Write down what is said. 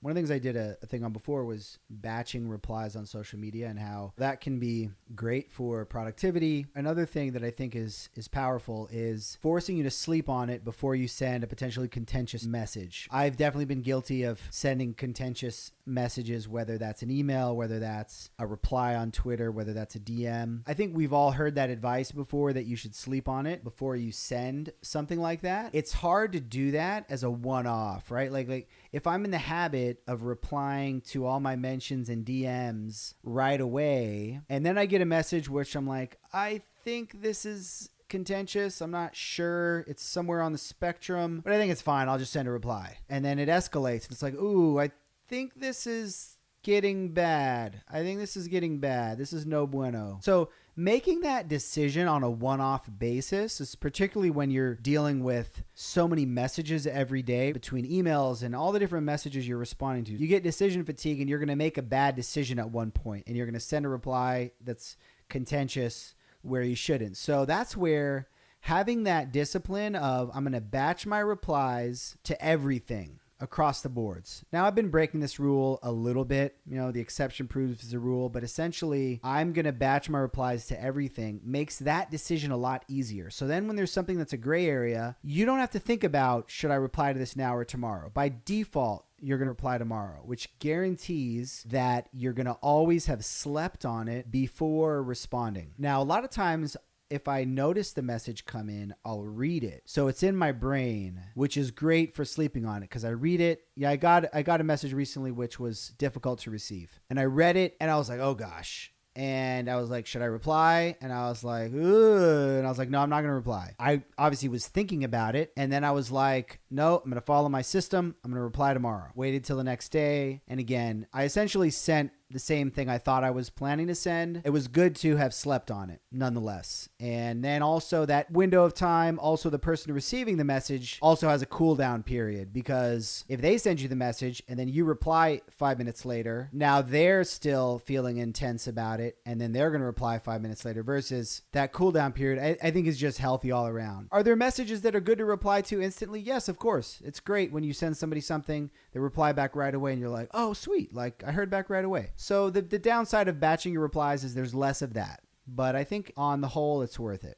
One of the things I did a thing on before was batching replies on social media and how that can be great for productivity. Another thing that I think is powerful is forcing you to sleep on it before you send a potentially contentious message. I've definitely been guilty of sending contentious messages, whether that's an email, whether that's a reply on Twitter, whether that's a DM. I think we've all heard that advice before, that you should sleep on it before you send something like that. It's hard to do that as a one-off, right? Like if I'm in the habit of replying to all my mentions and DMs right away, and then I get a message which I'm like, I think this is contentious, I'm not sure, it's somewhere on the spectrum, but I think it's fine, I'll just send a reply. And then it escalates. It's like, ooh, I think this is getting bad. This is no bueno. So making that decision on a one-off basis is particularly when you're dealing with so many messages every day between emails and all the different messages you're responding to. You get decision fatigue, and you're going to make a bad decision at one point, and you're going to send a reply that's contentious where you shouldn't. So that's where having that discipline of, I'm going to batch my replies to everything across the boards. Now, I've been breaking this rule a little bit. The exception proves the rule, but essentially I'm going to batch my replies to everything. Makes that decision a lot easier. So then when there's something that's a gray area, you don't have to think about, should I reply to this now or tomorrow? By default, you're going to reply tomorrow, which guarantees that you're going to always have slept on it before responding. Now, a lot of times, if I notice the message come in, I'll read it. So it's in my brain, which is great for sleeping on it, because I read it. Yeah, I got a message recently which was difficult to receive. And I read it and I was like, oh gosh. And I was like, should I reply? And I was like, ugh. And I was like, no, I'm not going to reply. I obviously was thinking about it. And then I was like, no, I'm going to follow my system. I'm going to reply tomorrow. Waited till the next day. And again, I essentially sent the same thing I thought I was planning to send. It was good to have slept on it nonetheless. And then also that window of time, also the person receiving the message also has a cooldown period, because if they send you the message and then you reply 5 minutes later, now they're still feeling intense about it, and then they're going to reply 5 minutes later, versus that cooldown period, I think is just healthy all around. Are there messages that are good to reply to instantly? Yes, of course. It's great when you send somebody something, they reply back right away and you're like, oh, sweet. Like, I heard back right away. So the downside of batching your replies is there's less of that. But I think on the whole, it's worth it.